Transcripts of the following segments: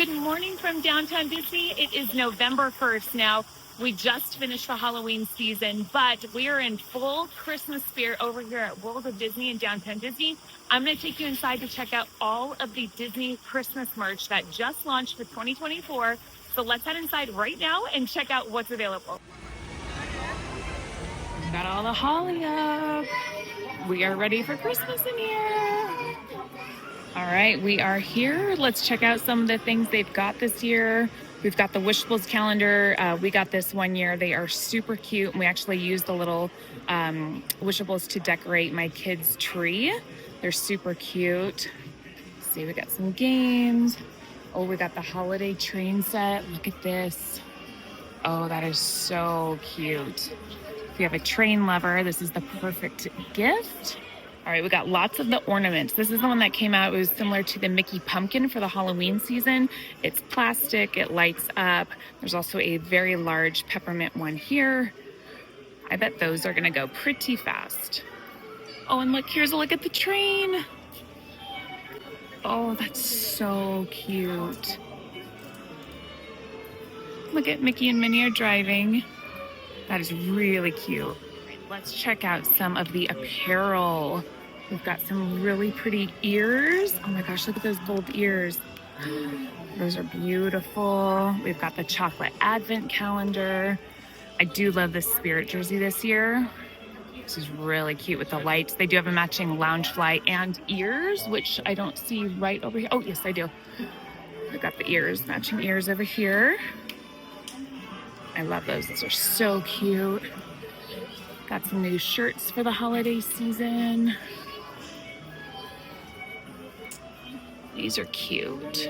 Good morning from downtown Disney. It is November 1st now. We just finished the Halloween season, but we are in full Christmas spirit over here at World of Disney in downtown Disney. I'm going to take you inside to check out all of the Disney Christmas merch that just launched for 2024. So let's head inside right now and check out what's available. Got all the holly up. We are ready for Christmas in here. All right, we are here. Let's check out some of the things they've got this year. We've got the Wishables calendar. We got this one year. They are super cute. And we actually used the little Wishables to decorate my kids' tree. They're super cute. Let's see, we got some games. Oh, we got the holiday train set. Look at this. Oh, that is so cute. If you have a train lover, this is the perfect gift. All right, we got lots of the ornaments. This is the one that came out. It was similar to the Mickey pumpkin for the Halloween season. It's plastic, it lights up. There's also a very large peppermint one here. I bet those are gonna go pretty fast. Oh, and look, here's a look at the train. Oh, that's so cute. Look at Mickey and Minnie are driving. That is really cute. Let's check out some of the apparel. We've got some really pretty ears. Oh my gosh, look at those gold ears. Those are beautiful. We've got the chocolate advent calendar. I do love this spirit jersey this year. This is really cute with the lights. They do have a matching Loungefly and ears, which I don't see right over here. Oh, yes, I do. I've got the ears, matching ears over here. I love those. Those are so cute. Got some new shirts for the holiday season. These are cute.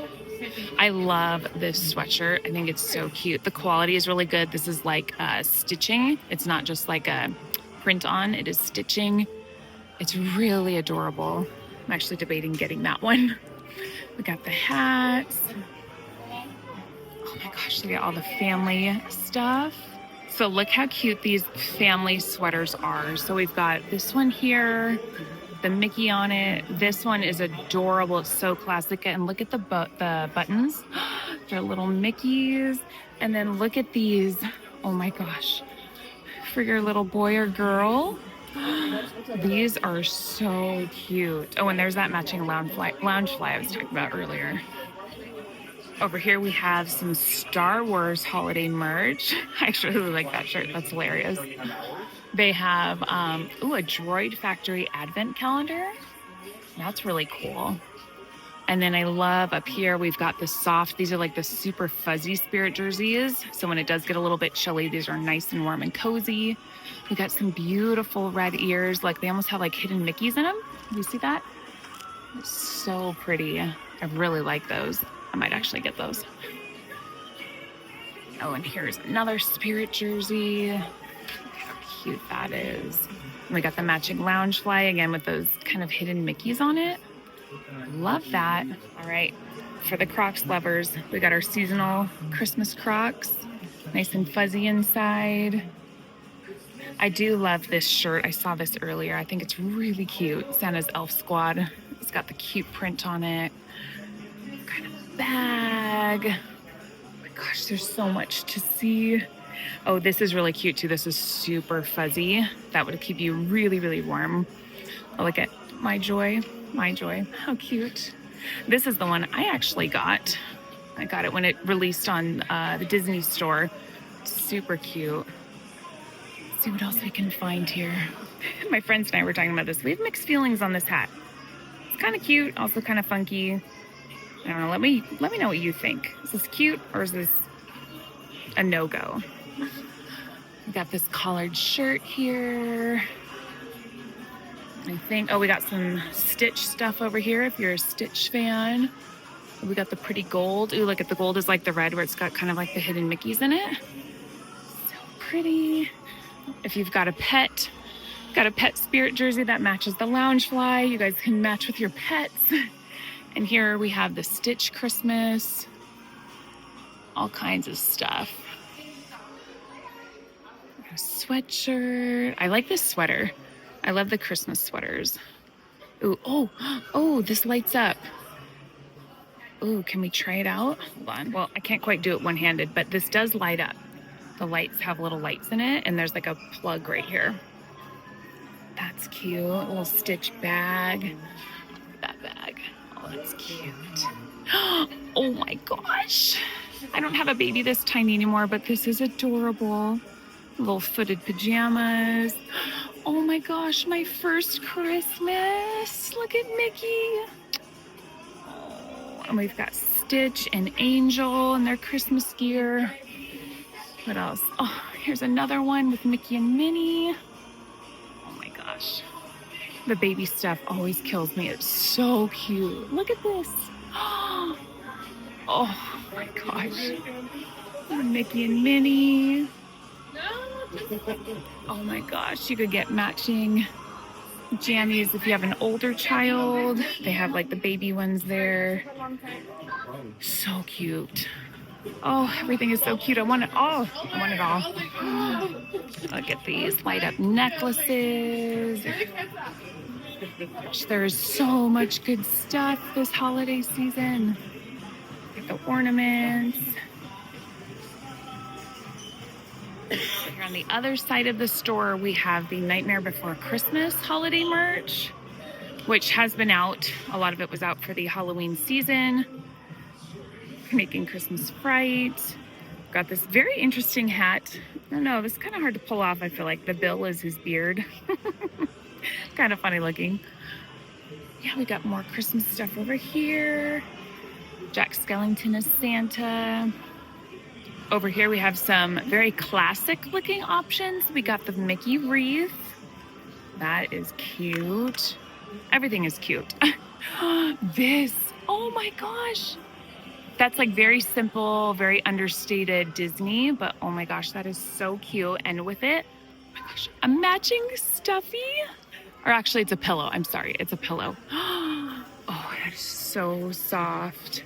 I love this sweatshirt. I think it's so cute. The quality is really good. This is like stitching. It's not just like a print on. It is stitching. It's really adorable. I'm actually debating getting that one. We got the hats. Oh my gosh, they got all the family stuff. So look how cute these family sweaters are. So we've got this one here, the Mickey on it. This one is adorable. It's so classic. And look at the buttons. They're little Mickeys. And then look at these. Oh my gosh. For your little boy or girl. These are so cute. Oh, and there's that matching Loungefly I was talking about earlier. Over here we have some Star Wars holiday merch. I actually really like that shirt. That's hilarious. They have a Droid Factory advent calendar. That's really cool. And then I love up here, we've got the soft, these are like the super fuzzy spirit jerseys. So when it does get a little bit chilly, these are nice and warm and cozy. We got some beautiful red ears. Like they almost have like hidden Mickeys in them. Do you see that? It's so pretty. I really like those. I might actually get those. Oh, and here's another spirit jersey. Look how cute that is. And we got the matching Loungefly again with those kind of hidden Mickeys on it. Love that. All right, for the Crocs lovers, we got our seasonal Christmas Crocs. Nice and fuzzy inside. I do love this shirt. I saw this earlier. I think it's really cute. Santa's Elf Squad. It's got the cute print on it. Kind of bag. Oh my gosh, there's so much to see. Oh, this is really cute too. This is super fuzzy. That would keep you really, really warm. Oh, look at My Joy. My Joy. How cute. This is the one I actually got. I got it when it released on the Disney store. Super cute. Let's see what else we can find here. My friends and I were talking about this. We have mixed feelings on this hat. It's kind of cute, also kind of funky. I don't know, let me know what you think. Is this cute or is this a no-go? We got this collared shirt here. I think, oh, we got some Stitch stuff over here if you're a Stitch fan. We got the pretty gold. Ooh, look at the gold is like the red where it's got kind of like the hidden Mickeys in it. So pretty. If you've got a pet spirit jersey that matches the Loungefly, you guys can match with your pets. And here we have the Stitch Christmas, all kinds of stuff. A sweatshirt. I like this sweater. I love the Christmas sweaters. Ooh, oh, this lights up. Ooh, can we try it out? Hold on. Well, I can't quite do it one-handed, but this does light up. The lights have little lights in it, and there's like a plug right here. That's cute. A little stitch bag. That bag. Oh, that's cute. Oh my gosh. I don't have a baby this tiny anymore, but this is adorable. Little footed pajamas. Oh my gosh, my first Christmas. Look at Mickey. Oh, and we've got Stitch and Angel in their Christmas gear. What else? Oh, here's another one with Mickey and Minnie. Oh my gosh. The baby stuff always kills me. It's so cute. Look at this. Oh my gosh. Mickey and Minnie. Oh my gosh. You could get matching jammies if you have an older child. They have like the baby ones there. So cute. Oh, everything is so cute. I want it all. I want it all. Look at these light up necklaces. Gosh, there's so much good stuff this holiday season. Like the ornaments. Here on the other side of the store, we have the Nightmare Before Christmas holiday merch, which has been out. A lot of it was out for the Halloween season. Making Christmas Fright. Got this very interesting hat. I don't know, this is kind of hard to pull off. I feel like the bill is his beard. Kind of funny looking. Yeah, we got more Christmas stuff over here. Jack Skellington as Santa. Over here we have some very classic looking options. We got the Mickey wreath. That is cute. Everything is cute. This, oh my gosh. That's like very simple, very understated Disney, but oh my gosh, that is so cute. And with it, oh my gosh, a matching stuffy. Or actually it's a pillow. I'm sorry, it's a pillow. Oh, that is so soft.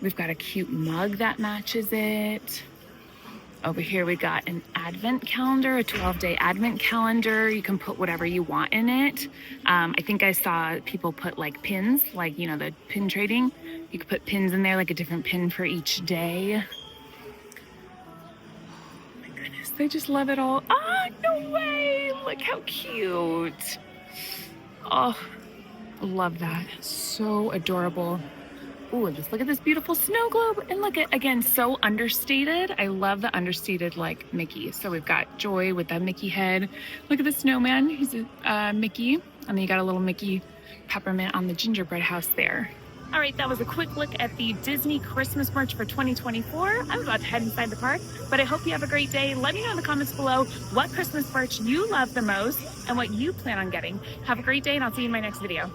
We've got a cute mug that matches it. Over here we got an advent calendar, a 12-day advent calendar. You can put whatever you want in it. I think I saw people put like pins, like, you know, the pin trading. You could put pins in there, like a different pin for each day. Oh my goodness, they just love it all. Ah, no way, look how cute. Oh, love that, so adorable. Ooh, just look at this beautiful snow globe. And look at, again, so understated. I love the understated, like, Mickey. So we've got Joy with that Mickey head. Look at the snowman. He's a Mickey. And then you got a little Mickey peppermint on the gingerbread house there. All right, that was a quick look at the Disney Christmas merch for 2024. I'm about to head inside the park, but I hope you have a great day. Let me know in the comments below what Christmas merch you love the most and what you plan on getting. Have a great day, and I'll see you in my next video.